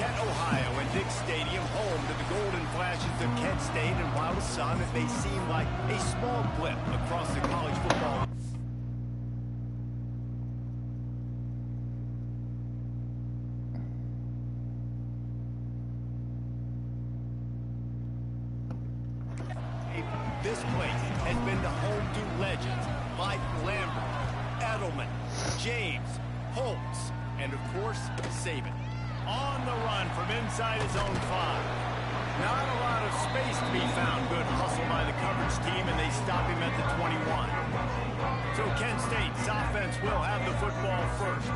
Kent, Ohio, and Dick Stadium, home to the Golden Flashes of Kent State. And while to some it may seem like a small blip across the college football. This place has been the home to legends like Lambert, Edelman, James, Holtz, and of course, Saban. On the run from inside his own 5. Not a lot of space to be found. Good hustle by the coverage team, and they stop him at the 21. So Kent State's offense will have the football first.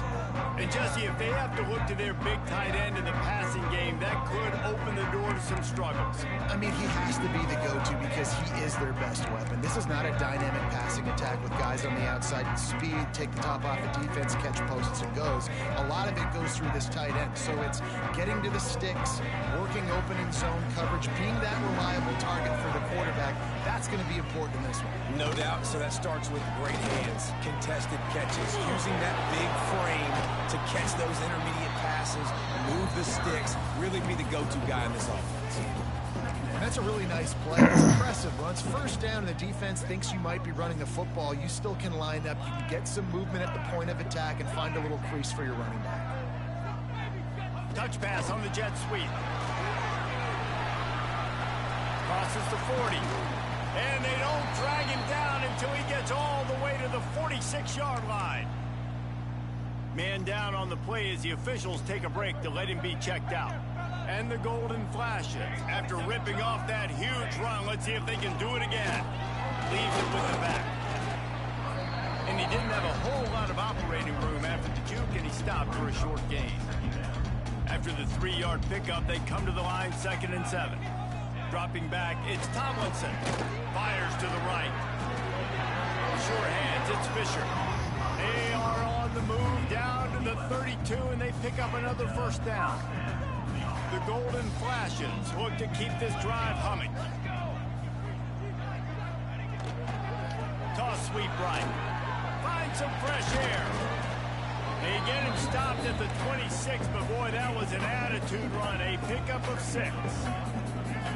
And Jesse, if they have to look to their big tight end in the passing game, that could open the door to some struggles. I mean, he has to be the go-to because he is their best weapon. This is not a dynamic passing attack with guys on the outside with speed, take the top off the defense, catch posts and goes. A lot of it goes through this tight end. So it's getting to the sticks, working open in zone coverage, being that reliable target for the quarterback. That's going to be important in this one. No doubt. So that starts with great hands, contested catches, using that big frame to catch those intermediate passes, move the sticks, really be the go-to guy in this offense. And that's a really nice play. It's impressive. Once first down and the defense thinks you might be running the football, you still can line up. You can get some movement at the point of attack and find a little crease for your running back. Touch pass on the jet sweep. Crosses the 40. And they don't drag him down until he gets all the way to the 46-yard line. Man down on the play as the officials take a break to let him be checked out. And the Golden Flashes, after ripping off that huge run, let's see if they can do it again. Leaves it with the back. And he didn't have a whole lot of operating room after the juke, and he stopped for a short gain. After the 3-yard pickup, they come to the line, 2nd and 7. Dropping back, it's Tomlinson. Fires to the right. Sure hands, it's Fisher. They are on the move down to the 32, and they pick up another first down. The Golden Flashes look to keep this drive humming. Toss sweep right. Find some fresh air. They get him stopped at the 26, but boy, that was an attitude run. A pickup of 6.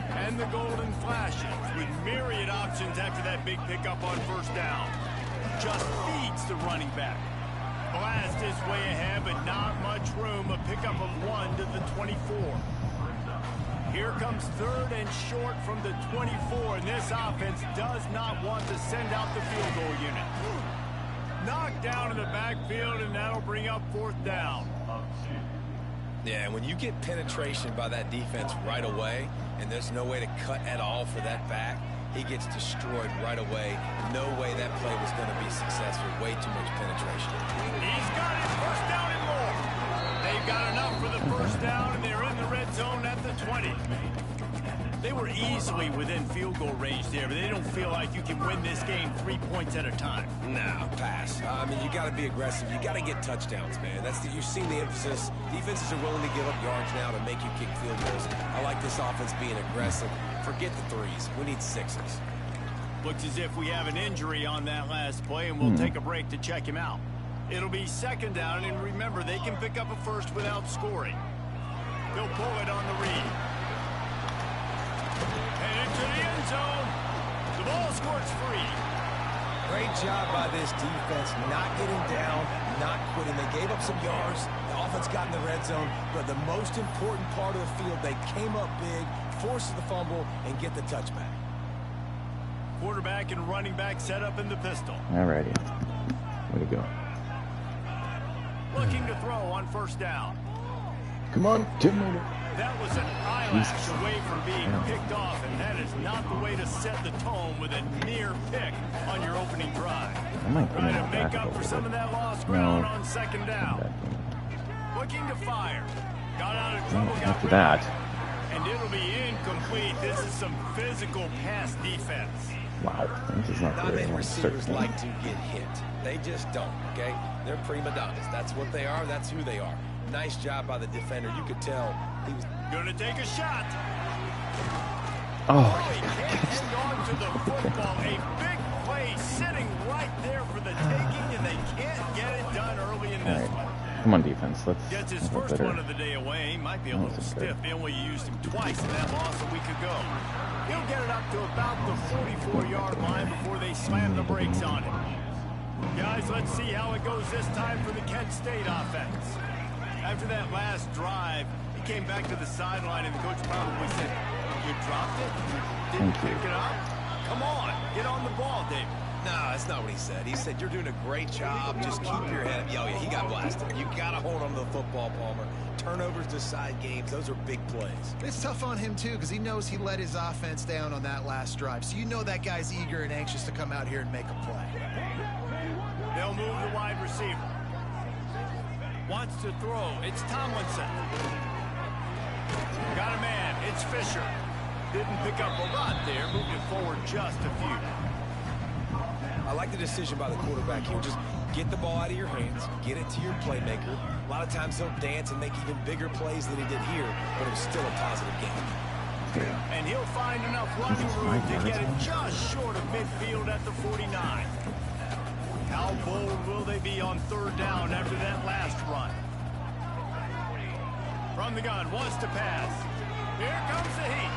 And the Golden Flashes with myriad options after that big pickup on first down. Just feeds the running back. Blast his way ahead, but not much room. A pickup of 1 to the 24. Here comes 3rd and short from the 24, and this offense does not want to send out the field goal unit. Knocked down in the backfield, and that'll bring up 4th down. Yeah, when you get penetration by that defense right away, and there's no way to cut at all for that back, he gets destroyed right away. No way that play was going to be successful. Way too much penetration. He's got it. First down and more. They've got enough for the first down, and they're in the red zone at the 20. They were easily within field goal range there, but they don't feel like you can win this game 3 points at a time. No, pass. I mean, you got to be aggressive. You got to get touchdowns, man. You've seen the emphasis. Defenses are willing to give up yards now to make you kick field goals. I like this offense being aggressive. Forget the 3s. We need 6s. Looks as if we have an injury on that last play, and we'll take a break to check him out. It'll be 2nd down, and remember, they can pick up a first without scoring. He'll pull it on the read. And into the end zone. The ball squirts free. Great job by this defense, not getting down, not quitting. They gave up some yards. The offense got in the red zone, but the most important part of the field, they came up big, forced the fumble, and get the touchback. Quarterback and running back set up in the pistol. Alrighty. Way to go. Looking to throw on first down. Come on, 10 minutes. That was an eyelash away from being picked off, and that is not the way to set the tone with a near pick on your opening drive. Trying to make up for some of that lost ground on 2nd down. Looking to fire. Got out of trouble. After that. And it'll be incomplete. This is some physical pass defense. Wow, this is not Not great. many receivers like to get hit. They just don't, okay? They're prima donnas. That's what they are. That's who they are. Nice job by the defender. You could tell he was going to take a shot. Oh, he can't hang on to the football. A big play sitting right there for the taking, and they can't get it done early in this one. Come on, defense. Let's Gets his have a first better. one of the day away. He might be a That little wasn't good. stiff. They only used him twice in that loss a week ago. He'll get it up to about the 44-yard line before they slam the brakes on him. Guys, let's see how it goes this time for the Kent State offense. After that last drive, he came back to the sideline, and the coach probably said, "You dropped it? Didn't Thank you. pick it up? Come on, get on the ball, David." No, that's not what he said. He said, you're doing a great job. Just keep your head up. Oh, yeah, he got blasted. You got to hold on to the football, Palmer. Turnovers decide games. Those are big plays. It's tough on him, too, because he knows he let his offense down on that last drive. So you know that guy's eager and anxious to come out here and make a play. They'll move the wide receiver. Wants to throw. It's Tomlinson. Got a man. It's Fisher. Didn't pick up a lot there. Moved it forward just a few. I like the decision by the quarterback here. Just get the ball out of your hands, get it to your playmaker. A lot of times he'll dance and make even bigger plays than he did here, but it was still a positive game. And he'll find enough running room to get it just short of midfield at the 49. How bold will they be on third down after that last run? From the gun, wants to pass. Here comes the heat.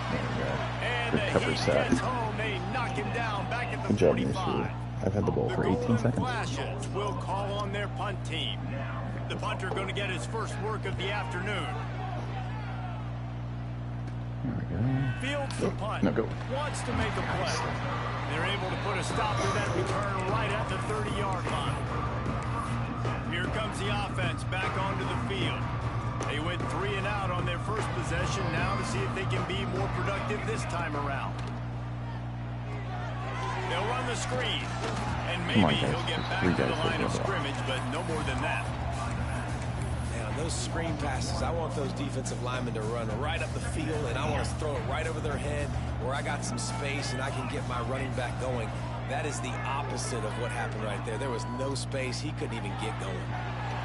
And the Recover heat sack. gets home. They knock him down back at the Good job, 45. Nishu. I've had the ball The for 18 Golden seconds. Flashes will call on their punt team. The punter going to get his first work of the afternoon. There we go. Fields the punt. No, go. Wants to make a play. They're able to put a stop to that return right at the 30-yard line. Here comes the offense back onto the field. They went 3 and out on their first possession. Now to see if they can be more productive this time around. They'll run the screen. And maybe Come on, guys. he'll get Just back three to the guys line take of the ball. scrimmage, but no more than that. Now, those screen passes, I want those defensive linemen to run right up the field, and I want to throw it right over their head where I got some space and I can get my running back going. That is the opposite of what happened right there. There was no space. He couldn't even get going.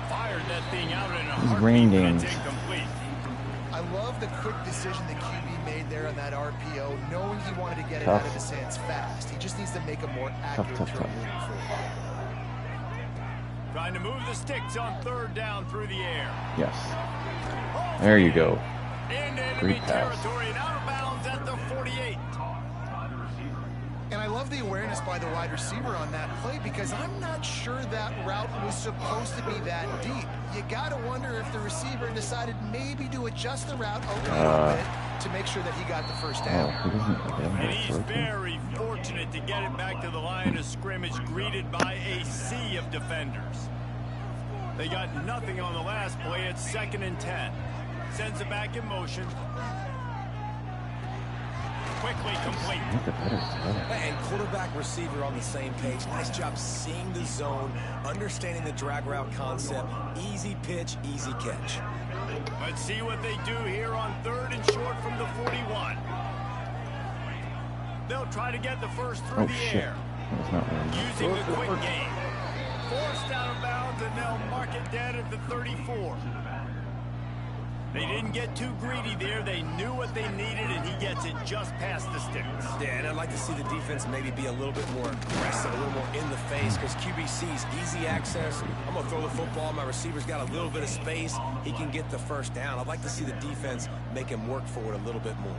Fired that thing out in a He's heartbeat, raining. but it's incomplete. I love the quick decision the QB made there on that RPO, knowing he wanted to get it Tough. out of his hands fast. He just needs to make a more Tough, accurate tough, throw tough. moving forward. Trying to move the sticks on third down through the air. Yes. There you go. Into enemy Great pass. territory and out of bounds at the 48. And I love the awareness by the wide receiver on that play because I'm not sure that route was supposed to be that deep. You got to wonder if the receiver decided maybe to adjust the route a little bit to make sure that he got the first Oh, down. he doesn't. Okay, I'm And gonna he's throw it. very fortunate to get it back to the line of scrimmage, greeted by a sea of defenders. They got nothing on the last play. It's 2nd and 10. Sends it back in motion. Quickly complete. Make it better together. And quarterback receiver on the same page. Nice job seeing the zone, understanding the drag route concept. Easy pitch, easy catch. Let's see what they do here on 3rd and short from the 41. They'll try to get the first through Oh the shit. air. That was not really. Using the quick game. Forced out of bounds, and they'll mark it dead at the 34. They didn't get too greedy there. They knew what they needed, and he gets it just past the sticks. Yeah, and I'd like to see the defense maybe be a little bit more aggressive, a little more in the face, because QBC's easy access. I'm going to throw the football. My receiver's got a little bit of space. He can get the first down. I'd like to see the defense make him work for it a little bit more.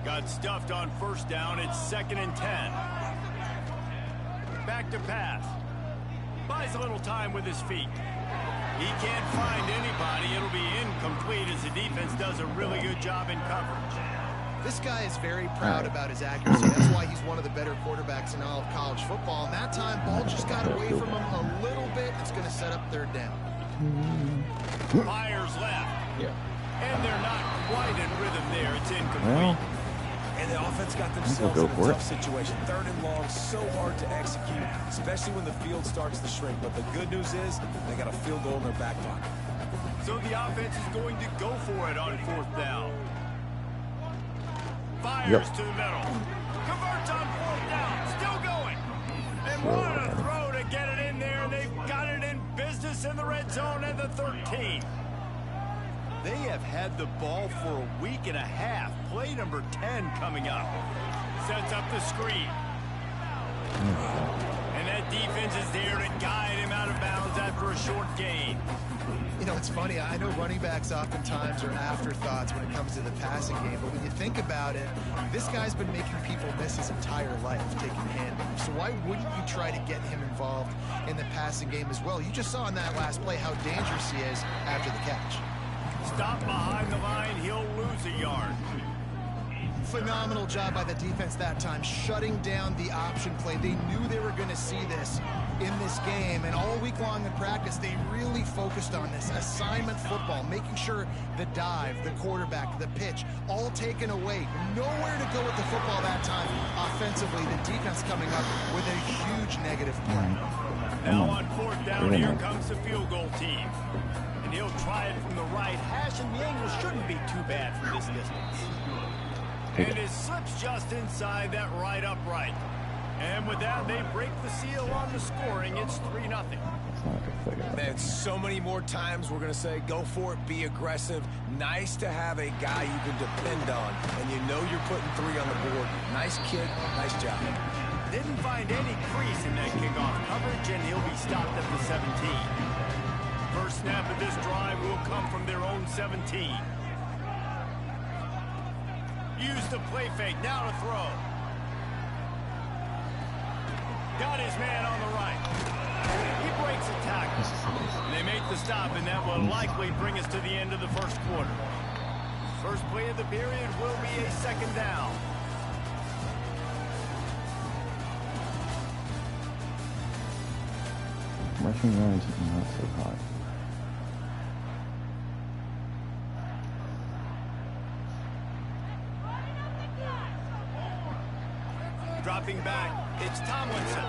Got stuffed on first down. It's 2nd and 10. Back to pass. Buys a little time with his feet. He can't find anybody. It'll be incomplete as the defense does a really good job in coverage. This guy is very proud about his accuracy. That's why he's one of the better quarterbacks in all of college football. And that time, ball just got away from him a little bit. It's going to set up 3rd down. Fires left. Yeah. And they're not quite in rhythm there. It's incomplete. Well, And the offense got we'll themselves go in a for tough it. situation. 3rd and long, so hard to execute, especially when the field starts to shrink. But the good news is they got a field goal in their back pocket. So the offense is going to go for it on 4th down. Fires to the middle. Converts on 4th down. Still going. And what a throw to get it in there. They've got it in business in the red zone at the 13. They have had the ball for a week and a half. Play number 10 coming up. Sets up the screen. And And that defense is there to guide him out of bounds after a short gain. You know, it's funny. I know running backs oftentimes are afterthoughts when it comes to the passing game, but when you think about it, this guy's been making people miss his entire life taking handoffs. So why wouldn't you try to get him involved in the passing game as well? You just saw in that last play how dangerous he is after the catch. Stop behind the line, he'll lose a yard. Phenomenal job by the defense that time, shutting down the option play. They knew they were going to see this in this game, and all week long in practice, they really focused on this assignment football, making sure the dive, the quarterback, the pitch, all taken away. Nowhere to go with the football that time. Offensively, the defense coming up with a huge negative play. Now on 4th down, here comes the field goal team. And he'll try it from the right hash, and the angle shouldn't be too bad from this distance. And it slips just inside that right upright. And with that, they break the seal on the scoring. It's 3-0. Man, so many more times we're going to say, go for it, be aggressive. Nice to have a guy you can depend on, and you know you're putting 3 on the board. Nice kid, nice job. Didn't find any crease in that kickoff coverage, and he'll be stopped at the 17. First snap of this drive will come from their own 17. Use the play fake, now to throw. Got his man on the right. He breaks a tackle. They make the stop, and that will likely bring us to the end of the first quarter. First play of the period will be a 2nd down. Rushing yards not so hot. Dropping back, it's Tomlinson.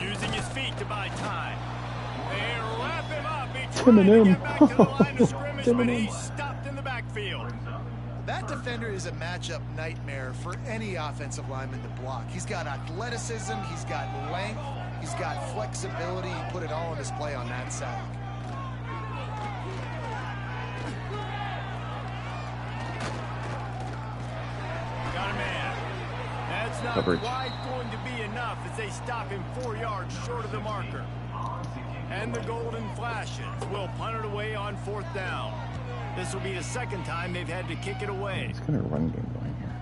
Using his feet to buy time. They wrap him up. He tried to get back to the line of scrimmage, but he's stopped in the backfield. That defender is a matchup nightmare for any offensive lineman to block. He's got athleticism, he's got length, he's got flexibility. He put it all on display on that sack. Got a man. That's not Coverage. quite going to be enough as they stop him 4 yards short of the marker. And the golden flashes will punt it away on 4th down. This will be the 2nd time they've had to kick it away. It's kind of run game going here.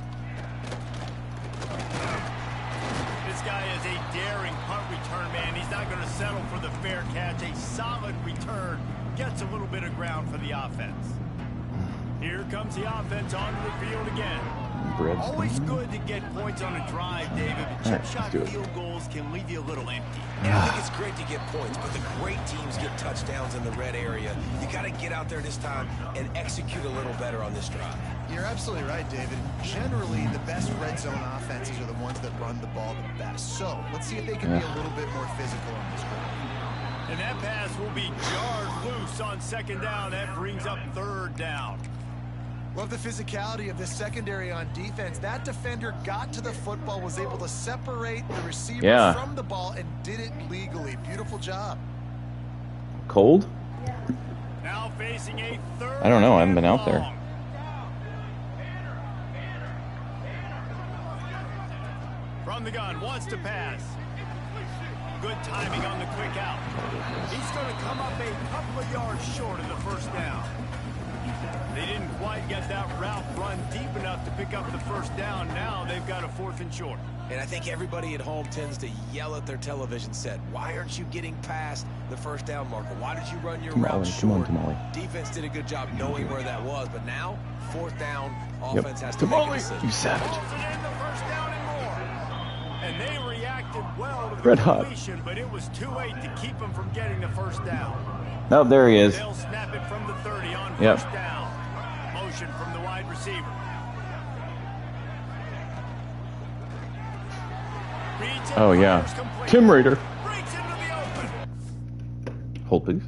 This guy is a daring punt return man. He's not going to settle for the fair catch. A solid return gets a little bit of ground for the offense. Here comes the offense onto the field again. Bread's Always coming. good to get points on a drive, David, but chip shot do it. field goals can leave you a little empty. And I think it's great to get points, but the great teams get touchdowns in the red area. You got to get out there this time and execute a little better on this drive. You're absolutely right, David. Generally, the best red zone offenses are the ones that run the ball the best. So let's see if they can be a little bit more physical on this drive. And that pass will be jarred loose on 2nd down. That brings up 3rd down. Love the physicality of this secondary on defense. That defender got to the football, was able to separate the receiver from the ball, and did it legally. Beautiful job. Cold? Now facing a 3rd. I don't know. I haven't been out there. From the gun, wants to pass. Good timing on the quick out. He's going to come up a couple of yards short of the 1st down. They didn't quite get that route run deep enough to pick up the 1st down. Now they've got a 4th and short. And I think everybody at home tends to yell at their television set. Why aren't you getting past the 1st down marker? Why did you run your route short? Defense did a good job knowing where that was, but now 4th down, offense has to make a decision. You savage. In the 1st down and more. And they reacted well to the Red hot. completion, but it was too late to keep them from getting the 1st down. Oh, there he is. They'll snap it from the 30 on 1st down. Motion from the wide receiver. Oh, yeah. Tim Raider. Breaks into the open. Hold, please.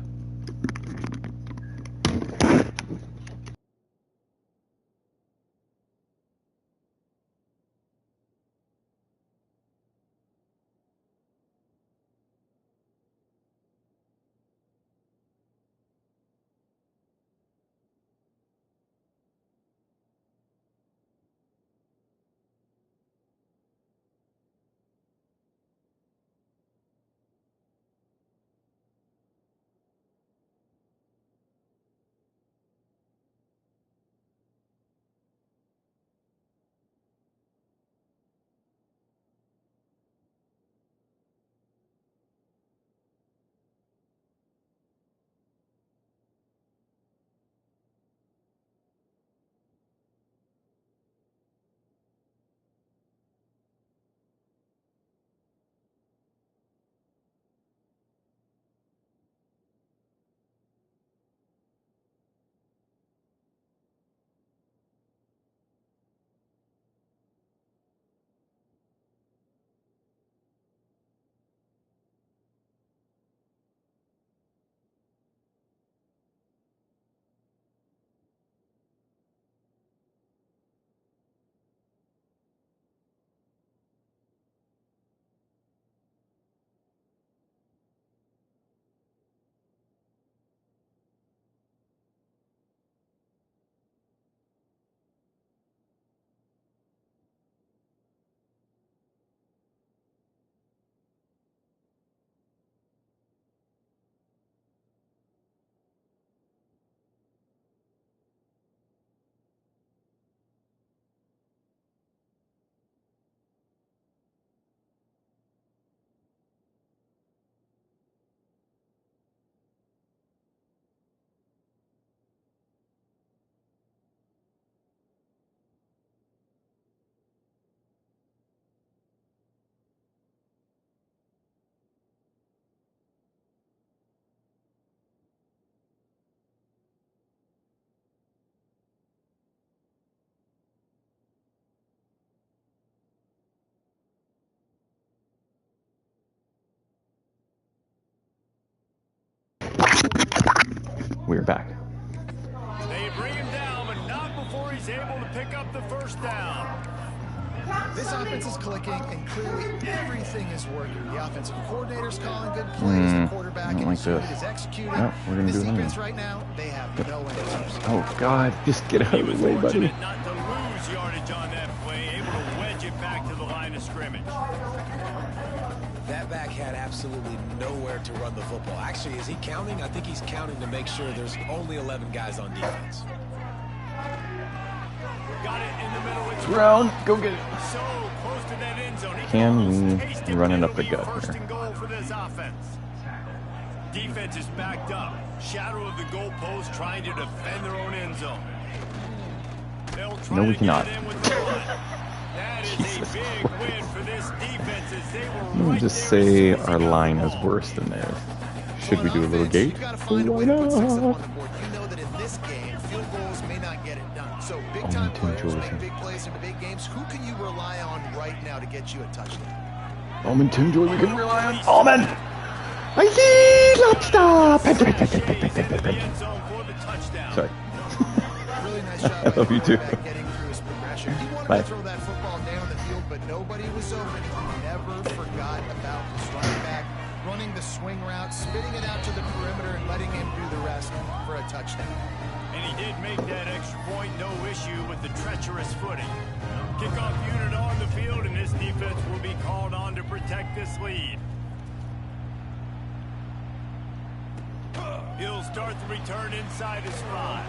we're back. They bring him down, but not before he's able to pick up the first down. This offense is clicking, and clearly everything is working. The offensive coordinator's calling good plays, the quarterback and his unit is executing. No, we're gonna this do defense right now, they have no answers. Oh, God, just get out of the way, buddy. Not to lose yardage on that play, able to wedge it back to the line of scrimmage. That back had absolutely nowhere to run the football. Actually, is he counting? I think he's counting to make sure there's only 11 guys on defense. Got it in the middle. It's Round, go get it. so close to that end zone. Can we run it up the gut First here? and goal for this offense. Defense is backed up. Shadow of the goalpost, trying to defend their own end zone. They'll try No, we to cannot. get it in with the run. That is Jesus a big win for this defense as they were Let me right just there as say soon as he our got the line is ball. worse than theirs. Should Well, we do a on little offense, gate? You've got to find a way to Why put 6 up not? on the board. You know that in this game, field goals may not get it done. So big-time Tim players Jordan. make big plays in the big games. Who can you rely on right now to get you a touchdown? Almond Tim Joy, we can rely on. Almond! I see! Lobster! The end zone for the touchdown. Sorry. Really nice job I by love the you too. quarterback getting through his progression. He wanted Bye. to throw that football down the field, but nobody was open. He never forgot about his running back, running the swing route, spitting it out to the perimeter, and letting him do the rest for a touchdown. And he did make that extra point, no issue with the treacherous footing. Kickoff unit on the field, and this defense will be called on to protect this lead. He'll start the return inside his 5.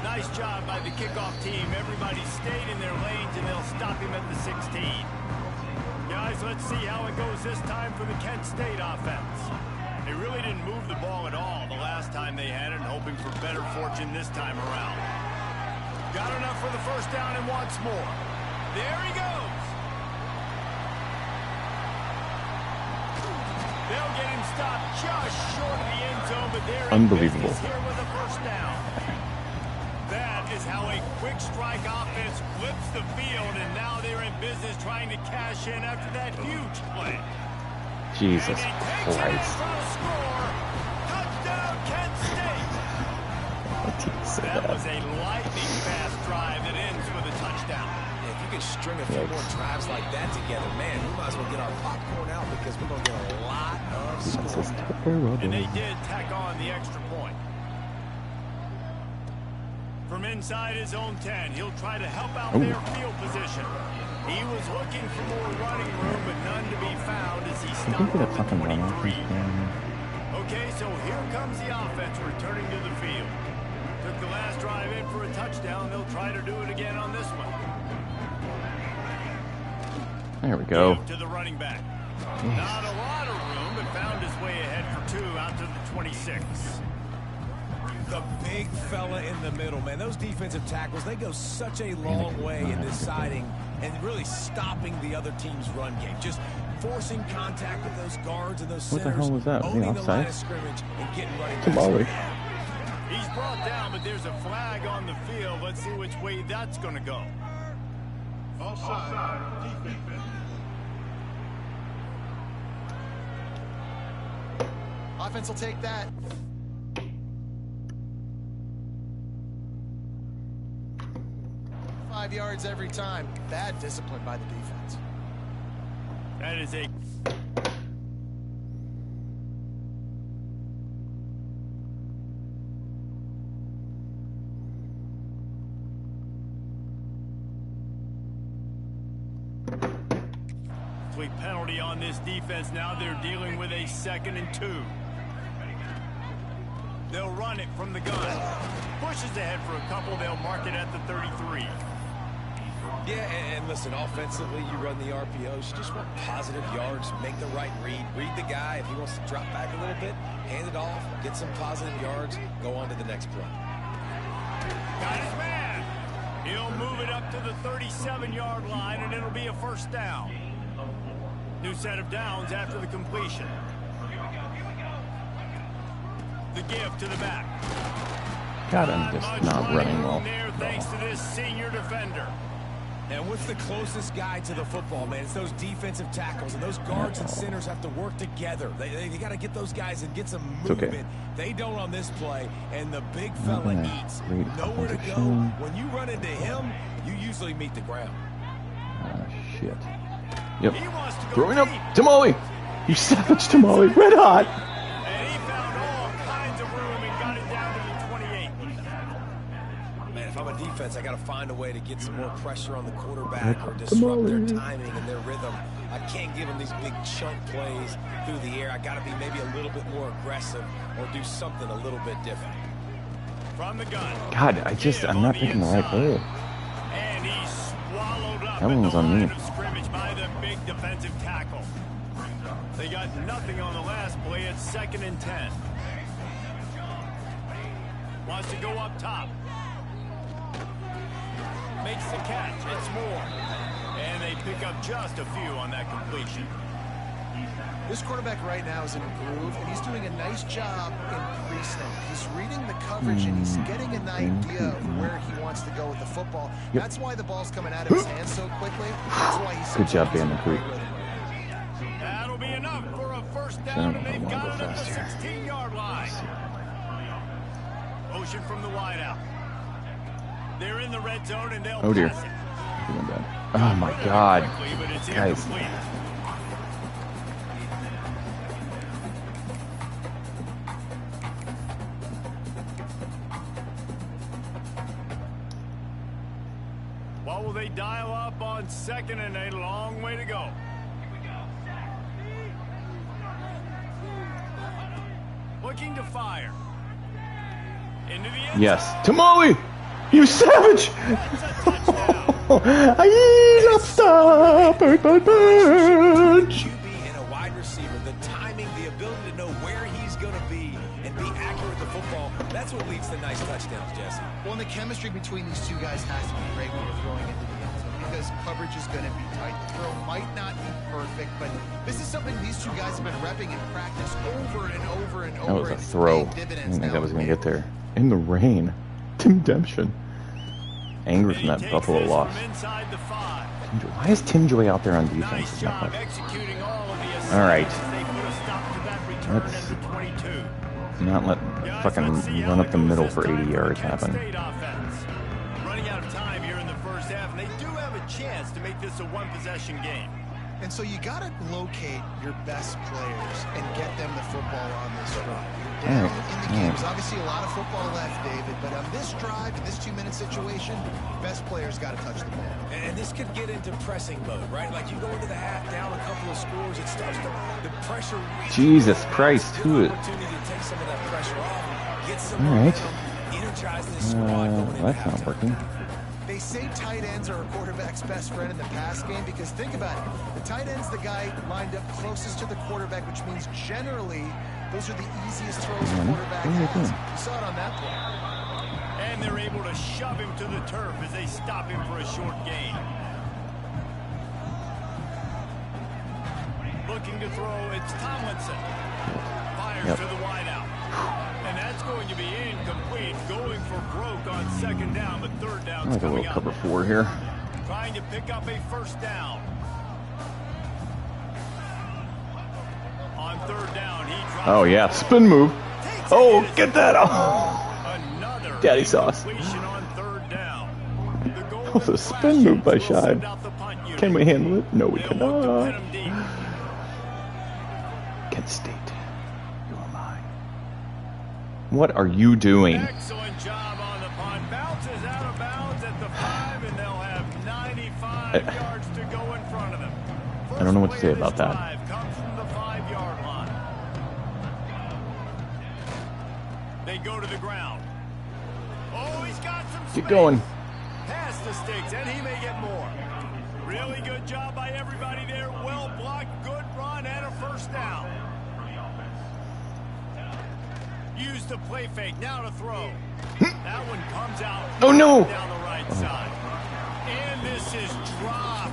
Nice job by the kickoff team. Everybody stayed in their lanes, and they'll stop him at the 16. Guys, let's see how it goes this time for the Kent State offense. They really didn't move the ball at all the last time they had it, hoping for better fortune this time around. Got enough for the first down and wants more. There he goes. They'll get him stopped just short of the end zone, but they're in Unbelievable. business here with a first down. That is how a quick strike offense flips the field, and now they're in business trying to cash in after that huge play. Jesus And he takes it in Christ. for a score. Touchdown, Kent State. Why did you say That that? was a lightning fast drive that ends with a touchdown. If you could string a few more drives like that together, man, we might as well get our popcorn out because we're going to get a lot of This is scoring. terrible. And they did tack on the extra point. From inside his own 10, he'll try to help out their field position. He was looking for more running room, but none to be found as he I stopped think at that the fucking run 23. off. Okay, so here comes the offense returning to the field. Took the last drive in for a touchdown. They'll try to do it again on this one. There we go. To the running back. Not a lot of room, but found his way ahead for 2 out to the 26. The big fella in the middle, man. Those defensive tackles, they go such a long way in deciding and really stopping the other team's run game. Just forcing contact with those guards and those What the centers. hell was that? Was he Owning the line offside? of scrimmage and getting running It's a backs. volley. He's brought down, but there's a flag on the field. Let's see which way that's going to go. Offside. Offense will take that. Five yards every time. Bad discipline by the defense. That is a... sweet penalty on this defense. Now they're dealing with a 2nd and 2. They'll run it from the gun. Pushes ahead for a couple. They'll mark it at the 33. Yeah, and listen, offensively, you run the RPOs. You just want positive yards, make the right read. Read the guy. If he wants to drop back a little bit, hand it off, get some positive yards, go on to the next play. Got his man. He'll move it up to the 37-yard line, and it'll be a first down. New set of downs after the completion. The give to the back. God, I'm just not running well. There, thanks to this senior defender. And what's the closest guy to the football, man? It's those defensive tackles, and those guards and centers have to work together. They got to get those guys and get some movement. Okay. They don't on this play, and the big fella eats. Great Nowhere to go. opposition. When you run into him, you usually meet the ground. Shit. Yep. He wants to go Throwing up. deep. Tamale! You savage Tamale. Red hot. And he found all kinds of room and got it down to the 28. Man, if I'm a defense, I got to find a way to get some more pressure on the quarterback or disrupt their timing and their rhythm. I can't give them these big chunk plays through the air. I got to be maybe a little bit more aggressive or do something a little bit different. From the gun. God, I'm not picking the right hole. And he swallowed up That one was at the on me. line of scrimmage by the big defensive tackle. They got nothing on the last play. It's 2nd and 10. Wants to go up top. Makes the catch. It's Moore. And they pick up just a few on that completion. This quarterback right now is in a groove, and he's doing a nice job in pre-snap. He's reading the coverage, and he's getting an idea of where he wants to go with the football. Yep. That's why the ball's coming out of his hands so quickly. That's why he's Good job, Dan McCree. That'll be enough for a first I down, don't and know if I they've wanna got go it at fast the here. 16-yard line. Motion from the wideout. They're in the red zone, and they'll Oh, dear. pass it. Doing bad. Oh, my God. Quickly, but it's Guys. incomplete. What will they dial up on 2nd and a long way to go? Looking to fire. Into the end Yes. zone. Tamale! You savage! That's a touchdown. Aye, lobster! Bird, bird, bird! QB and a wide receiver, the timing, the ability to know where he's going to be and be accurate with the football, that's what leads to nice touchdowns, Jesse. Well, and the chemistry between these two guys has to be great when you're throwing into the end zone because coverage is going to be tight. The throw might not be perfect, but this is something these two guys have been repping in practice over and over and That over. was a and it's throw. paid I dividends didn't think now. that was going to get there. In the rain. Tim Demption. Angry from that He takes Buffalo this loss. from inside the 5. Why is Tim Joy out there on defense? Nice Is my job question. executing all of the All right. assignments. They put a stop to that return Let's at the 22. Not let Guys, fucking let's see how run it up the goes middle this for time 80 the yards Kent happen. State offense. Running out of time here in the first half, and they do have a chance to make this a one-possession game. And so you got to locate your best players and get them the football on this drive. You're down in the game. There's obviously a lot of football left, David, but on this drive, in this 2-minute situation, best players got to touch the ball. And this could get into pressing mode, right? Like you go into the half down a couple of scores, it starts to, the pressure really Jesus Christ, Good who is... opportunity to take some of that pressure off, get some All right. momentum, energize this squad going into That's not halftime. working. They say tight ends are a quarterback's best friend in the pass game because think about it. The tight end's the guy lined up closest to the quarterback, which means generally those are the easiest throws a quarterback What are they has. doing? You saw it on that play. And they're able to shove him to the turf as they stop him for a short gain. Looking to throw, it's Tomlinson. Fires Yep. to the wideout. And that's going to be incomplete. Going for broke on 2nd down, but 3rd I down's like a coming little up. cover 4 here. Trying to pick up a first down. On 3rd down, he drops. Oh, yeah. Spin move. Takes Oh, it. get that off. Another Daddy sauce. incompletion on 3rd down. The goal That was a in spin move by will send Shive. out the punt unit. Can we handle it? No, we They'll look to pin cannot. him deep. Kent State. You are mine. What are you doing? Excellent job on the punt. Bounces out of bounds at the 5, and they'll have 95 yards to go in front of them. I don't know what to First say play of about this that. drive comes from the 5-yard line. They go to the ground. Oh, he's got some Get space. going. Past the sticks, and he may get more. Really good job by everybody there. Well blocked, good run, and a first down. Use the play fake, now to throw. That one comes out. Oh, no. Down the right side. And this is dropped.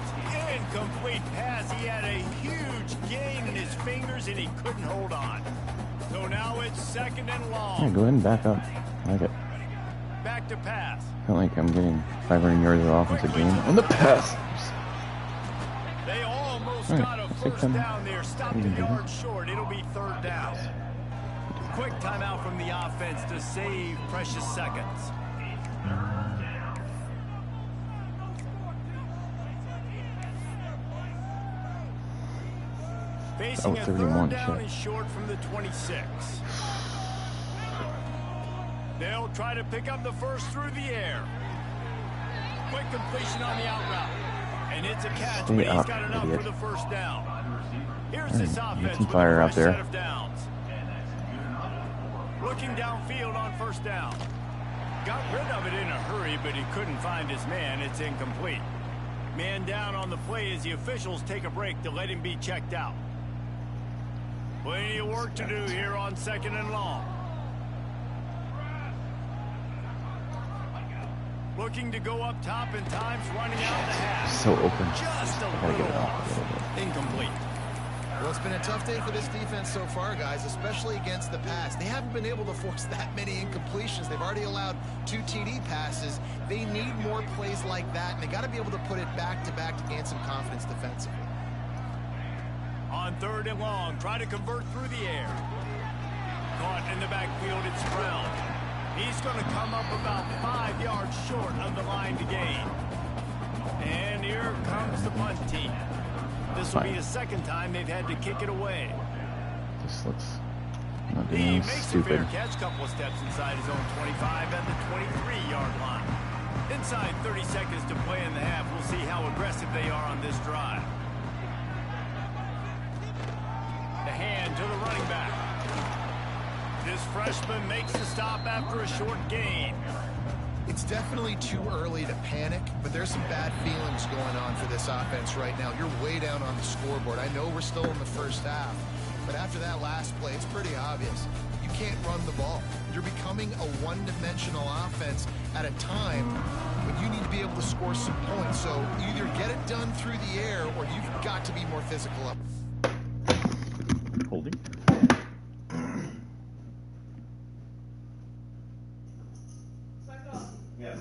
Incomplete pass. He had a huge gain in his fingers, and he couldn't hold on. So now it's 2nd and long. Yeah, go ahead and back up. I like it. Back to pass. I feel like I'm getting 500 yards of offense a game on the pass. They almost Right, got a take first them. down there. Stopped a yard short. It'll be 3rd down. Quick timeout from the offense to save precious seconds. Facing a 31, 3rd down shit. and short from the 26. They'll try to pick up the first through the air. Quick completion on the out route. And it's a catch, but he's got enough for the first down. Here's this offense with the fire out first there. set of downs. Looking downfield on 1st down. Got rid of it in a hurry, but he couldn't find his man. It's incomplete. Man down on the play as the officials take a break to let him be checked out. Plenty of work to do here on 2nd and long. Looking to go up top and time's running out the half. So open. Just a I gotta little get it off off. a little bit. Incomplete. Well, it's been a tough day for this defense so far, guys, especially against the pass. They haven't been able to force that many incompletions. They've already allowed 2 TD passes. They need more plays like that, and they got to be able to put it back-to-back to gain some confidence defensively. On 3rd and long, try to convert through the air. Caught in the backfield, it's Brown. He's going to come up about 5 yards short of the line to gain. And here comes the punt team. This will be the 2nd time they've had to kick it away. This looks not He doing makes a stupid. fair catch, couple of steps inside his own 25 at the 23-yard line. Inside 30 seconds to play in the half. We'll see how aggressive they are on this drive. The hand to the running back. This freshman makes the stop after a short gain. It's definitely too early to panic, but there's some bad feelings going on for this offense right now. You're way down on the scoreboard. I know we're still in the 1st half, but after that last play, it's pretty obvious. You can't run the ball. You're becoming a one-dimensional offense at a time when you need to be able to score some points. So either get it done through the air or you've got to be more physical up. Holding. Yes.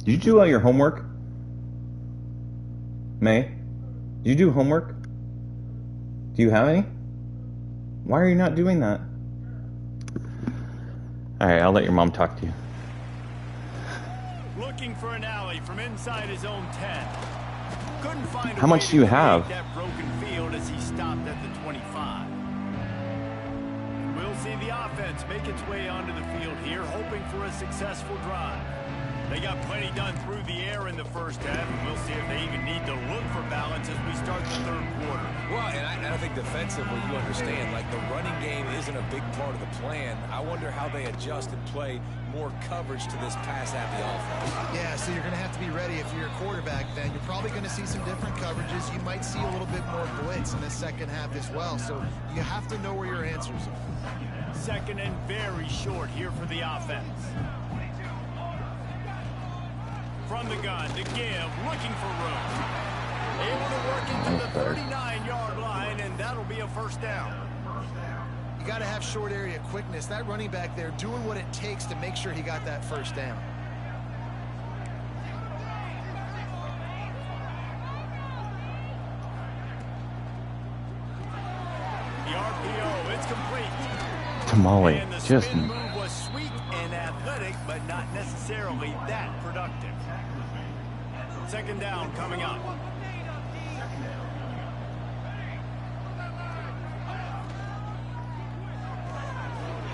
Did you do all your homework? May? Did you do homework? Do you have any? Why are you not doing that? Alright, I'll let your mom talk to you. Looking for an alley from inside his own 10. Couldn't find How much do you have? that broken field as he stopped at the 25. We'll see the offense make its way onto the field here, hoping for a successful drive. They got plenty done through the air in the 1st half, and we'll see if they even need to look for balance as we start the 3rd quarter. Well, and I think defensively, you understand, like the running game isn't a big part of the plan. I wonder how they adjust and play more coverage to this pass-happy offense. Yeah, so you're going to have to be ready if you're a quarterback then. You're probably going to see some different coverages. You might see a little bit more blitz in the 2nd half as well. So you have to know where your answers are. 2nd and very short here for the offense. From the gun to give, looking for room. Able to work into the 39-yard line, and that'll be a 1st down. You got to have short area quickness. That running back there doing what it takes to make sure he got that 1st down. The RPO, it's complete. Tamale, And the just spin move was second down coming up.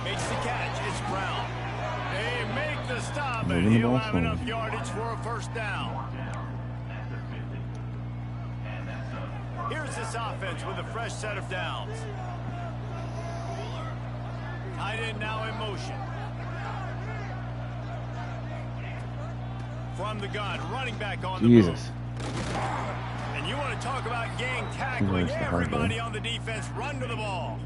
Makes the catch. It's Brown. They make the stop, and he'll have enough yardage for a first down. Here's this offense with a fresh set of downs. Tight end now in motion. From the gun, running back on the move. And you want to talk about gang tackling. Everybody on the defense run to the ball.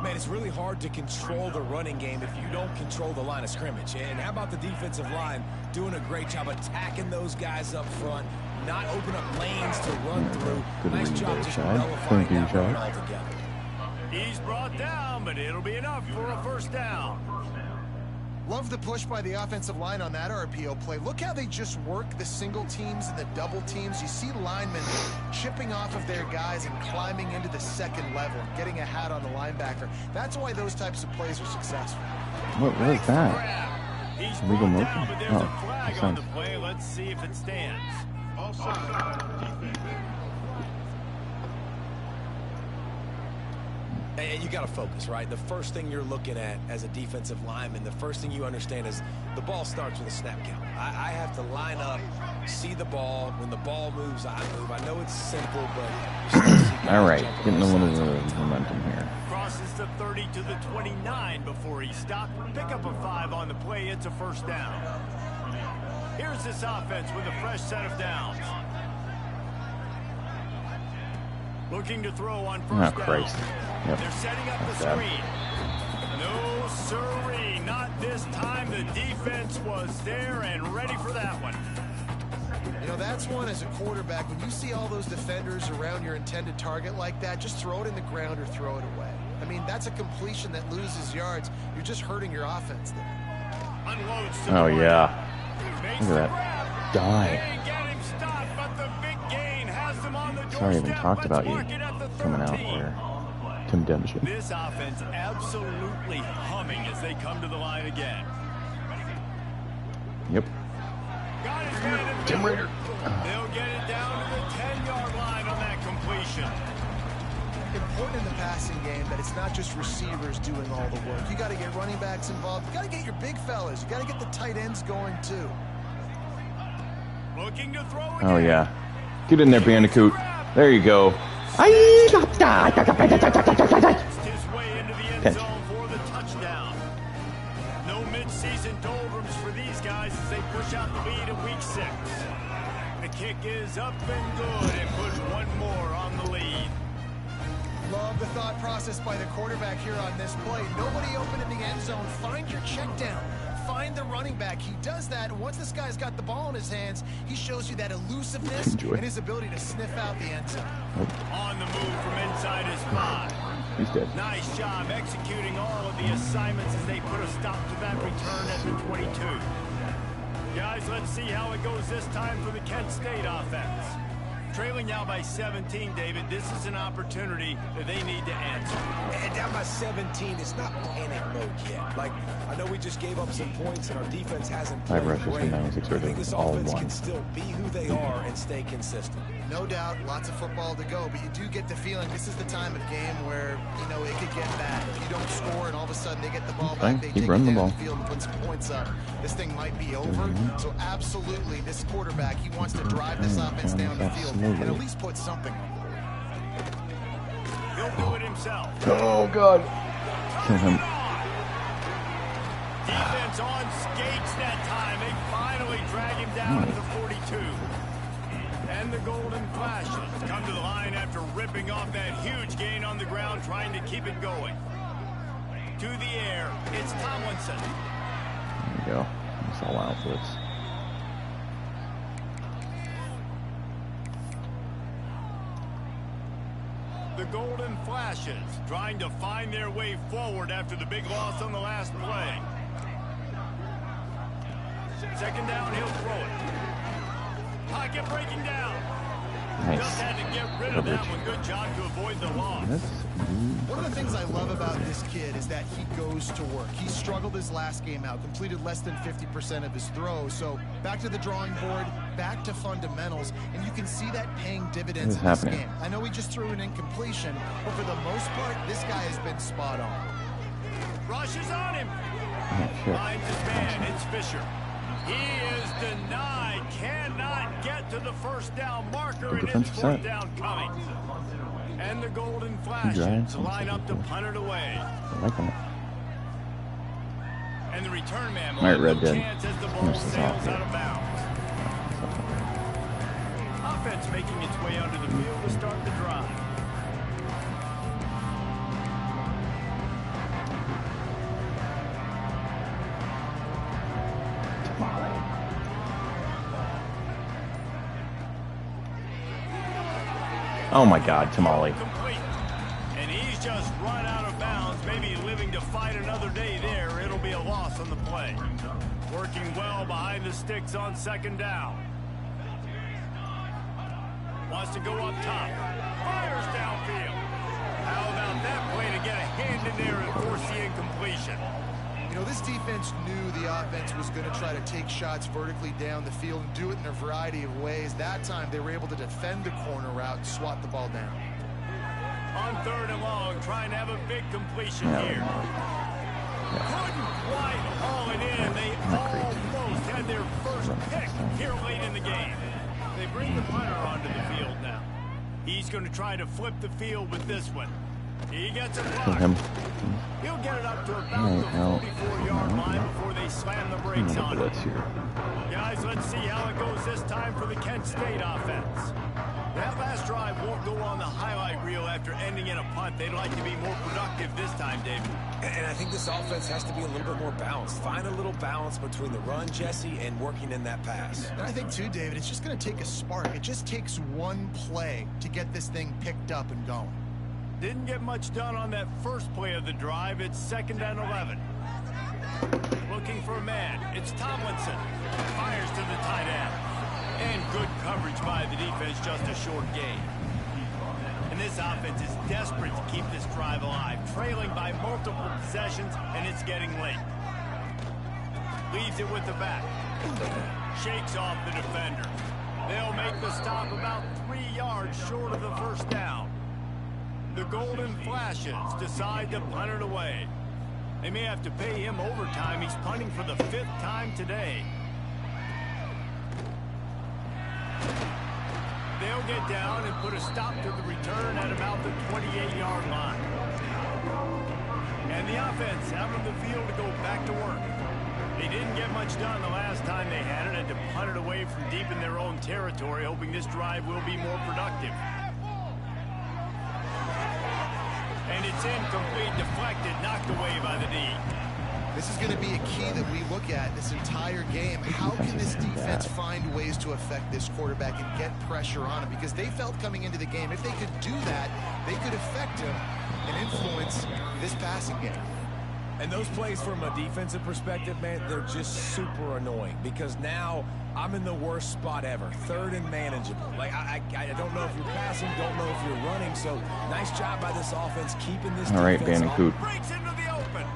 Man, it's really hard to control the running game if you don't control the line of scrimmage. And how about the defensive line doing a great job attacking those guys up front, not open up lanes to run through. Nice job just nullifying that run altogether. He's brought down, but it'll be enough for a first down. Love the push by the offensive line on that RPO play. Look how they just work the single teams and the double teams. You see linemen chipping off of their guys and climbing into the second level, getting a hat on the linebacker. That's why those types of plays are successful. What is that? He's Legal motion? down, but there's a flag on the play. Let's see if it stands. And you got to focus, right? The first thing you're looking at as a defensive lineman, the first thing you understand is the ball starts with a snap count. I have to line up, see the ball. When the ball moves, I move. I know it's simple, but... All right, getting a little bit of momentum here. Crosses the 30 to the 29 before he stopped. Pick up a 5 on the play. It's a first down. Here's this offense with a fresh set of downs. Looking to throw on first down. Yep. They're setting up the screen. No siree, not this time. The defense was there and ready for that one. You know, that's one as a quarterback. When you see all those defenders around your intended target like that, just throw it in the ground or throw it away. I mean, that's a completion that loses yards. You're just hurting your offense there. Unloads. Oh, yeah. Look at that. Die. Sorry, I even talked about you coming out there. Tim Dempsey. This offense absolutely humming as they come to the line again. Yep. Tim Raider. They'll get it down to the 10-yard line on that completion. Important in the passing game that it's not just receivers doing all the work. You got to get running backs involved. You got to get your big fellas. You got to get the tight ends going too. Looking to throw again. Oh yeah. Get in there, Bandicoot. There you go. His way into the end zone for the touchdown. No mid-season doldrums for these guys as they push out the lead in week 6. The kick is up and good and puts one more on the lead. Love the thought process by the quarterback here on this play. Nobody open in the end zone. Find your check down. Find the running back. He does that, and once this guy's got the ball in his hands, he shows you that elusiveness and his ability to sniff out the end zone. On the move from inside his 5. He's dead. Nice job executing all of the assignments as they put a stop to that return at the 22. Guys, let's see how it goes this time for the Kent State offense. Trailing now by 17, David. This is an opportunity that they need to answer. And down by 17, it's not panic mode yet. Like, I know we just gave up some points and our defense hasn't played great. I think this offense can still be who they are and stay consistent. No doubt, lots of football to go, but you do get the feeling this is the time of game where, you know, it could get bad. If you don't score and all of a sudden they get the ball back, they take it down the field and put some points up. This thing might be over. So absolutely, this quarterback, he wants to drive this offense down the field and at least put something on. He'll do it himself. Oh, God. Kill him. Defense on skates that time. They finally drag him down to the 42. And the Golden Flashes come to the line after ripping off that huge gain on the ground, trying to keep it going. To the air, it's Tomlinson. There you go. That's all out for this. The Golden Flashes trying to find their way forward after the big loss on the last play. Second down, he'll throw it. Pocket breaking down. Nice. Just had to get rid of that one. Good job to avoid the loss. One of the things I love about this kid is that he goes to work. He struggled his last game out, completed less than 50% of his throws. So back to the drawing board, back to fundamentals, and you can see that paying dividends in this game. I know we just threw an incompletion, but for the most part, this guy has been spot on. Rushes on him. Finds his man. It's Fisher. He is denied. Cannot get to the first down marker, and it's fourth down coming. And the Golden Flashes line up to punt it away. I like that. And the return man All right, Red Dead. chance as the ball sails out of bounds. Offense making its way onto the field to start the drive. Oh my God, Tamale. Complete. And he's just run out of bounds, maybe living to fight another day there. It'll be a loss on the play. Working well behind the sticks on second down. Wants to go up top. Fires downfield. How about that play to get a hand in there and force the incompletion? You know, this defense knew the offense was going to try to take shots vertically down the field and do it in a variety of ways. That time, they were able to defend the corner route and swat the ball down. On third and long, trying to have a big completion here. Couldn't quite haul it in. They almost had their first pick here late in the game. They bring the punter onto the field now. He's going to try to flip the field with this one. He gets a block. He'll get it up to about the 44-yard line before they slam the brakes on it. Guys, let's see how it goes this time for the Kent State offense. That last drive won't go on the highlight reel after ending in a punt. They'd like to be more productive this time, David. And I think this offense has to be a little bit more balanced. Find a little balance between the run, Jesse, and working in that pass. And I think, too, David, it's just going to take a spark. It just takes one play to get this thing picked up and going. Didn't get much done on that first play of the drive. It's 2nd and 11. Looking for a man. It's Tomlinson. Fires to the tight end. And good coverage by the defense, just a short gain. And this offense is desperate to keep this drive alive, trailing by multiple possessions, and it's getting late. Leaves it with the back. Shakes off the defender. They'll make the stop about 3 yards short of the first down. The Golden Flashes decide to punt it away. They may have to pay him overtime. He's punting for the 5th time today. They'll get down and put a stop to the return at about the 28-yard line. And the offense out of the field to go back to work. They didn't get much done the last time they had it, and to punt it away from deep in their own territory, hoping this drive will be more productive. And it's incomplete, deflected, knocked away by the D. This is going to be a key that we look at this entire game. How can this defense find ways to affect this quarterback and get pressure on him? Because they felt coming into the game, if they could do that, they could affect him and influence this passing game. And those plays from a defensive perspective, man, they're just super annoying because now I'm in the worst spot ever, 3rd and manageable. Like, I don't know if you're passing, don't know if you're running, so nice job by this offense keeping this All right, defense Bandicoot. Breaks into the open.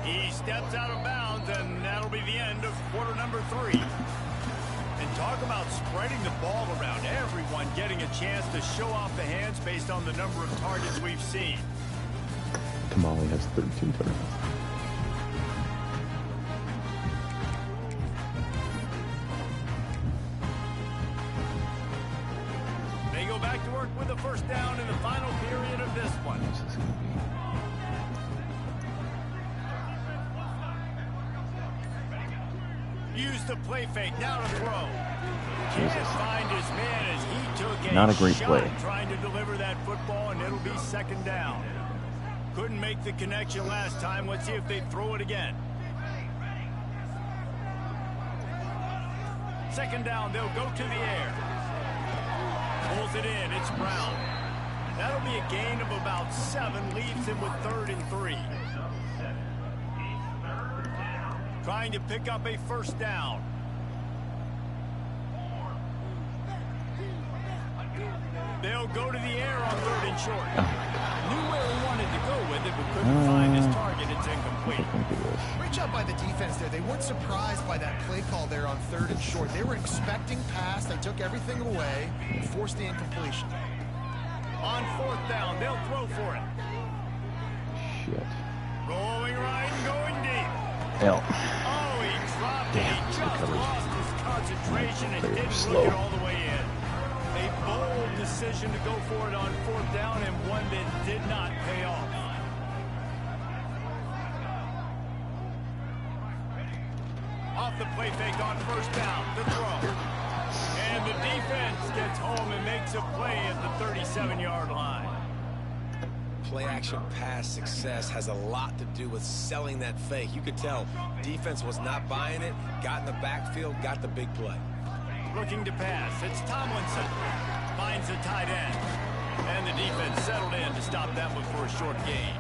He steps out of bounds, and that'll be the end of quarter number 3. And talk about spreading the ball around, everyone getting a chance to show off the hands based on the number of targets we've seen. Tamale has 13 targets. They go back to work with a first down in the final period of this one. Use the play fake, now to throw. Can't find his man as he took Not a great shot play. trying to deliver that football, and it'll be 2nd down. Couldn't make the connection last time. Let's see if they throw it again. 2nd down, they'll go to the air. Pulls it in, it's Brown. That'll be a gain of about 7, leaves him with 3rd and 3. Trying to pick up a first down. They'll go to the air on 3rd and short. Knew where he wanted to go with it, but couldn't find his target. It's incomplete. Great job by the defense there. They weren't surprised by that play call there on 3rd and short. They were expecting pass. They took everything away and forced the incompletion. On 4th down, they'll throw for it. Shit. Rolling right and going deep. Hell. Oh, he dropped it. He just lost his concentration and Play didn't slow. look it all the way in. A bold decision to go for it on 4th down and one that did not pay off. Off the play fake on 1st down, the throw. And the defense gets home and makes a play at the 37-yard line. Play action pass success has a lot to do with selling that fake. You could tell defense was not buying it, got in the backfield, got the big play. Looking to pass, it's Tomlinson. Finds the tight end. And the defense settled in to stop that one for a short gain.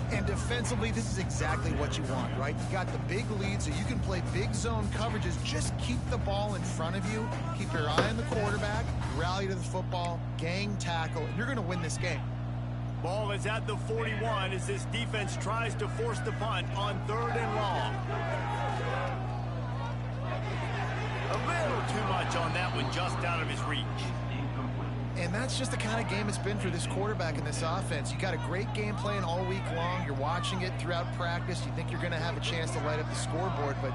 And defensively, this is exactly what you want, right? You got the big lead, so you can play big zone coverages. Just keep the ball in front of you. Keep your eye on the quarterback. Rally to the football. Gang tackle. And you're going to win this game. Ball is at the 41 as this defense tries to force the punt on 3rd and long. A little too much on that one, just out of his reach. And that's just the kind of game it's been for this quarterback in this offense. You got a great game plan all week long. You're watching it throughout practice. You think you're going to have a chance to light up the scoreboard, but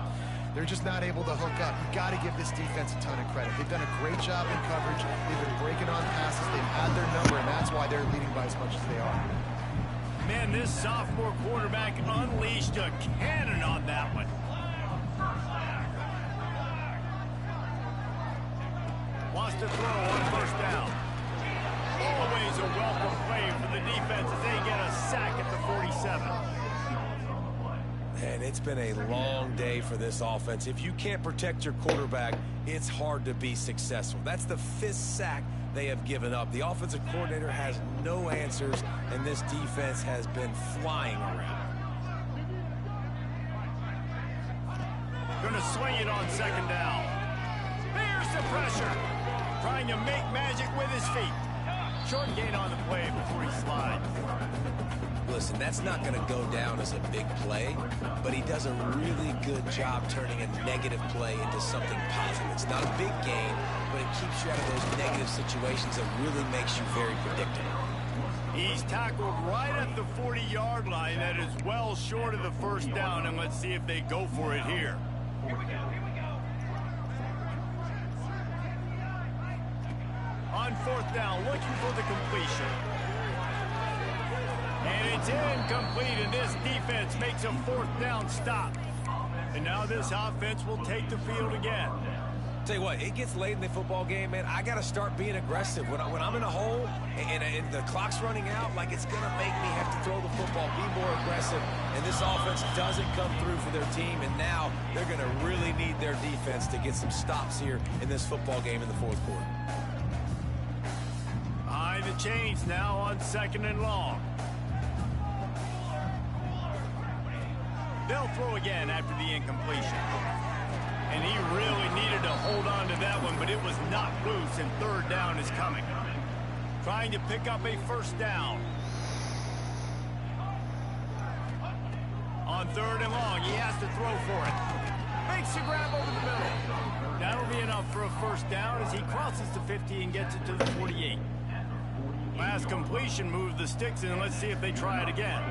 they're just not able to hook up. You got to give this defense a ton of credit. They've done a great job in coverage. They've been breaking on passes. They've had their number, and that's why they're leading by as much as they are. Man, this sophomore quarterback unleashed a cannon on that one. Wants to throw on 1st down. Always a welcome play for the defense as they get a sack at the 47. And it's been a long day for this offense. If you can't protect your quarterback, it's hard to be successful. That's the 5th sack they have given up. The offensive coordinator has no answers, and this defense has been flying around. Going to swing it on 2nd down. There's the pressure. Trying to make magic with his feet. Short gain on the play before he slides. Listen, that's not going to go down as a big play, but he does a really good job turning a negative play into something positive. It's not a big gain, but it keeps you out of those negative situations and really makes you very predictable. He's tackled right at the 40-yard line. That is well short of the 1st down, and let's see if they go for it here. On 4th down, looking for the completion. And it's incomplete, and this defense makes a 4th down stop. And now this offense will take the field again. Tell you what, it gets late in the football game, man. I got to start being aggressive. When I'm in a hole and the clock's running out, like, it's going to make me have to throw the football, be more aggressive. And this offense doesn't come through for their team, and now they're going to really need their defense to get some stops here in this football game in the 4th quarter. Behind the chains now on 2nd and long. They'll throw again after the incompletion. And he really needed to hold on to that one, but it was knocked loose, and 3rd down is coming. Trying to pick up a 1st down. On 3rd and long, he has to throw for it. Makes a grab over the middle. That'll be enough for a 1st down as he crosses the 50 and gets it to the 48. Last completion moved the sticks, and let's see if they try it again.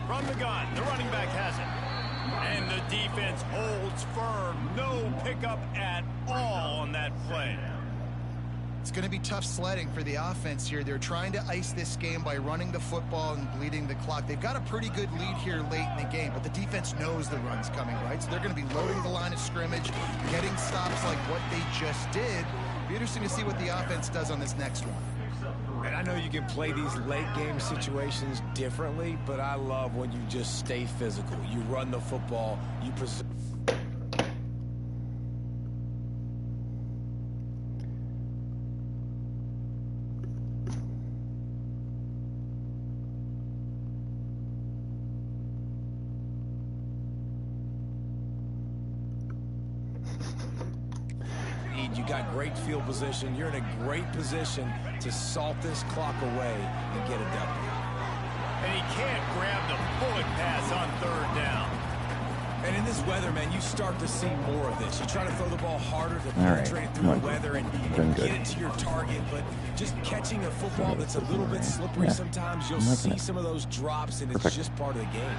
From the gun, the running back has it. And the defense holds firm. No pickup at all on that play. It's going to be tough sledding for the offense here. They're trying to ice this game by running the football and bleeding the clock. They've got a pretty good lead here late in the game, but the defense knows the run's coming, right? So they're going to be loading the line of scrimmage, getting stops like what they just did. Be interesting to see what the offense does on this next one. And I know you can play these late game situations differently, but I love when you just stay physical. You run the football, you preserve. great field position. You're in a great position to salt this clock away and get a W. And he can't grab the bullet pass on 3rd down. And in this weather, man, you start to see more of this. You try to throw the ball harder to penetrate it through the weather and get it to your target, but just catching a football that's a little bit slippery sometimes, you'll see some of those drops, and it's just part of the game.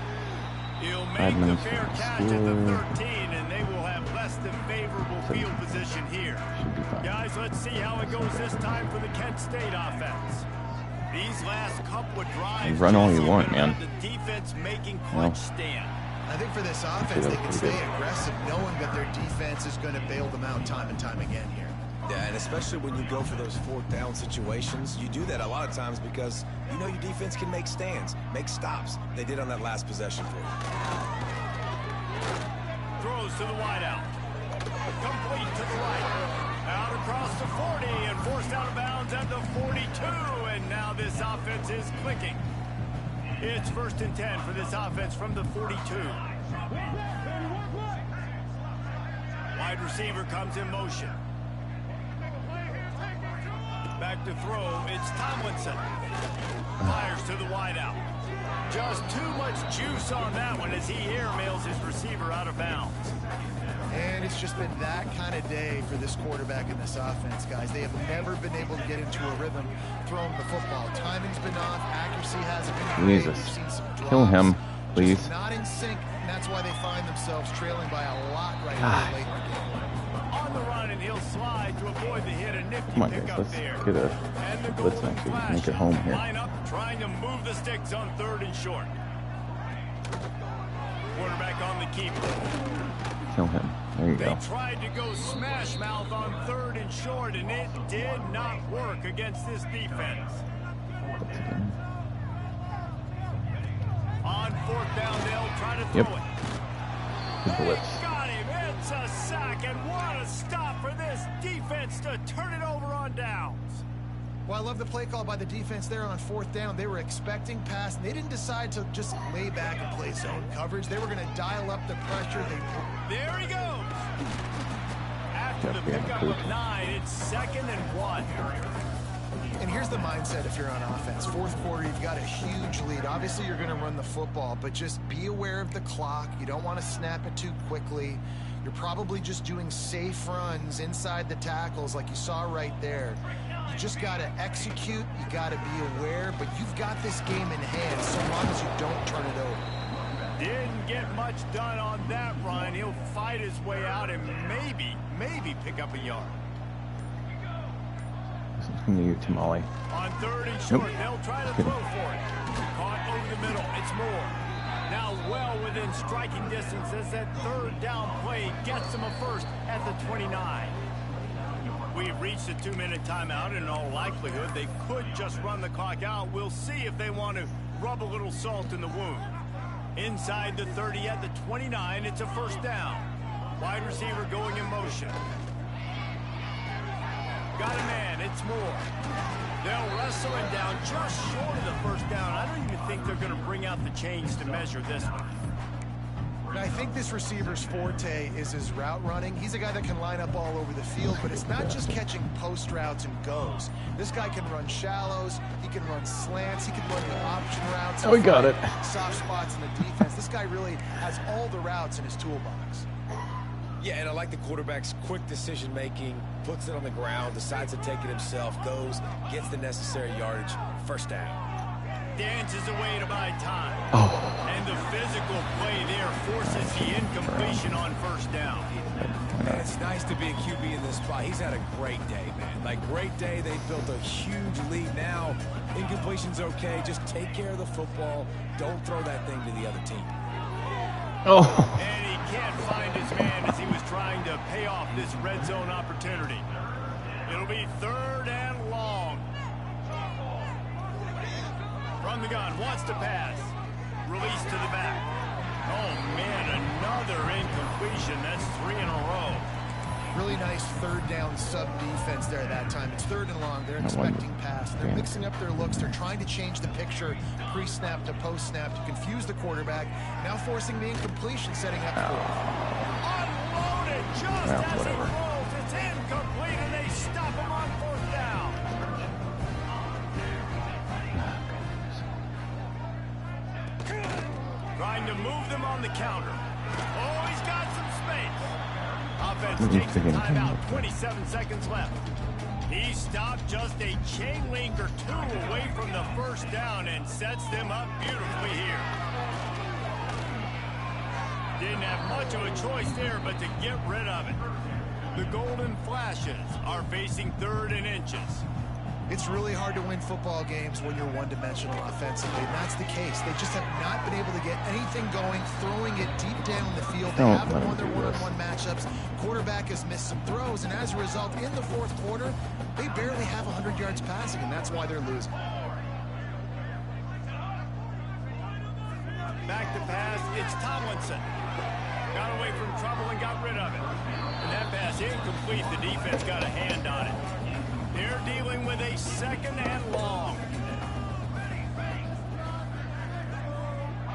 He'll make the fair catch at the 13, and they will have less than favorable field position here. Guys, let's see how it goes this time for the Kent State offense. These last couple of drives, run all you want, man. The defense making clutch stand. I think for this offense, they can stay aggressive, knowing that their defense is going to bail them out time and time again here. Yeah, and especially when you go for those 4th down situations, you do that a lot of times because you know your defense can make stands, make stops. They did on that last possession for you. Throws to the wideout. Complete to the right. Out across the 40 and forced out of bounds at the 42. And now this offense is clicking. It's 1st and 10 for this offense from the 42. Wide receiver comes in motion. Back to throw, it's Tomlinson. Fires to the wideout. Just too much juice on that one as he airmails his receiver out of bounds. And it's just been that kind of day for this quarterback in this offense, guys. They have never been able to get into a rhythm throwing the football. Timing's been off, accuracy hasn't been great. Jesus. We've seen some drops. Kill him, please. Just not in sync, and that's why they find themselves trailing by a lot right now late in the game. On the run, and he'll slide to avoid the hit. A nifty Come on, pick guys, up let's there. get a And the blitz golden next week. flash. Make it home here. Line up, trying to move the sticks on 3rd and short. Quarterback on the keeper. Kill him. There you They go. tried to go smash mouth on 3rd and short, and it did not work against this defense. On 4th down, they'll try to throw it. Good blitz. They got him. It's a sack, and what a stop for this defense to turn it over on downs. Well, I love the play call by the defense there on 4th down. They were expecting pass, and they didn't decide to just lay back and play zone coverage. They were going to dial up the pressure. There he goes. After the pickup of 9, it's 2nd and 1. And here's the mindset if you're on offense. 4th quarter, you've got a huge lead. Obviously, you're going to run the football, but just be aware of the clock. You don't want to snap it too quickly. You're probably just doing safe runs inside the tackles like you saw right there. You just got to execute. You got to be aware, but you've got this game in hand so long as you don't turn it over. Didn't get much done on that run. He'll fight his way out and maybe pick up a yard. From you, Tamale. On 3rd and short, they'll try to throw for it. Caught over the middle. It's Moore. Now well within striking distance as that 3rd down play gets them a first at the 29. We've reached a 2-minute timeout. In all likelihood, they could just run the clock out. We'll see if they want to rub a little salt in the wound. Inside the 30 at the 29, it's a 1st down. Wide receiver going in motion. Got a man, it's Moore. They'll wrestle him down just short of the 1st down. I don't even think they're going to bring out the chains to measure this one. And I think this receiver's forte is his route running. He's a guy that can line up all over the field, but it's not just catching post routes and goes. This guy can run shallows, he can run slants, he can run the option routes. Oh, he got it. Soft spots in the defense. This guy really has all the routes in his toolbox. Yeah, and I like the quarterback's quick decision-making, puts it on the ground, decides to take it himself, goes, gets the necessary yardage, 1st down. Dances away to buy time. Oh. And the physical play there forces the incompletion on 1st down. And it's nice to be a QB in this spot. He's had a great day, man. Like, great day. They built a huge lead. Now, incompletion's okay. Just take care of the football. Don't throw that thing to the other team. Oh. And he can't find his man as he was trying to pay off this red zone opportunity. It'll be 3rd and long. From the gun, wants to pass. Release to the back. Oh, man, another incompletion. That's 3 in a row. Really nice 3rd down sub defense there that time. It's 3rd and long. They're expecting pass. They're mixing up their looks. They're trying to change the picture pre-snap to post-snap to confuse the quarterback. Now forcing the incompletion, setting up for it. Unloaded just as it rolls. It's incomplete, and they Trying to move them on the counter. Oh, he's got some space. Offense Looking takes a to get timeout, him. 27 seconds left. He stopped just a chain link or two away from the first down and sets them up beautifully here. Didn't have much of a choice there but to get rid of it. The Golden Flashes are facing 3rd and inches. It's really hard to win football games when you're one-dimensional offensively, and that's the case. They just have not been able to get anything going, throwing it deep down the field. They Don't haven't let won him their do this. one-on-one matchups. Quarterback has missed some throws, and as a result, in the 4th quarter, they barely have 100 yards passing, and that's why they're losing. Back to pass, it's Tomlinson. Got away from trouble and got rid of it. And that pass incomplete. The defense got a hand on it. They're dealing with a 2nd and long.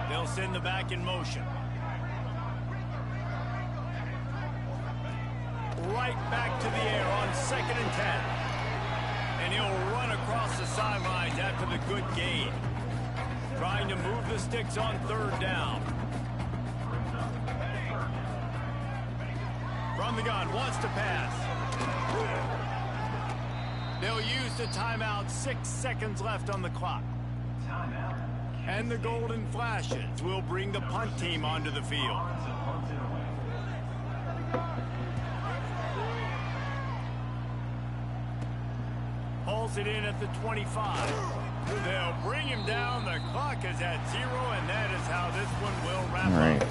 They'll send the back in motion. Right back to the air on 2nd and 10. And he'll run across the sidelines after the good gain. Trying to move the sticks on 3rd down. From the gun, wants to pass. They'll use the timeout, 6 seconds left on the clock. And the Golden Flashes will bring the punt team onto the field. Pulls it in at the 25. They'll bring him down. The clock is at 0, and that is how this one will wrap Right. up.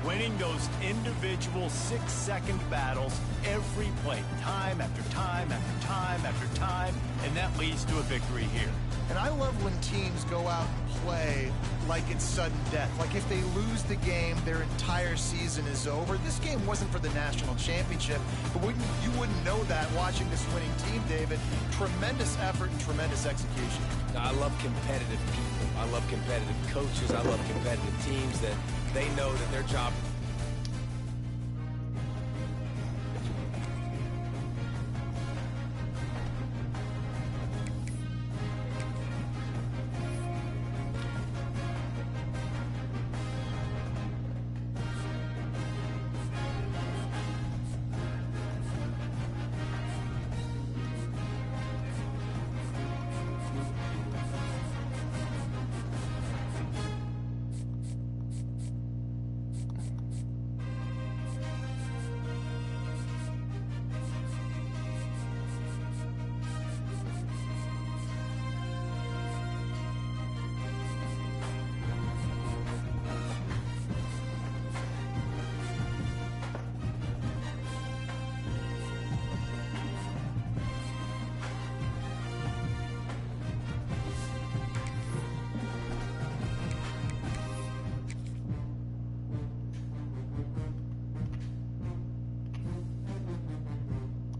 Winning those individual 6-second battles every play, time after time after time after time, and that leads to a victory here. And I love when teams go out and play like it's sudden death. Like if they lose the game, their entire season is over. This game wasn't for the national championship, but you wouldn't know that watching this winning team, David. Tremendous effort and tremendous execution. I love competitive people. I love competitive coaches. I love competitive teams that they know that their job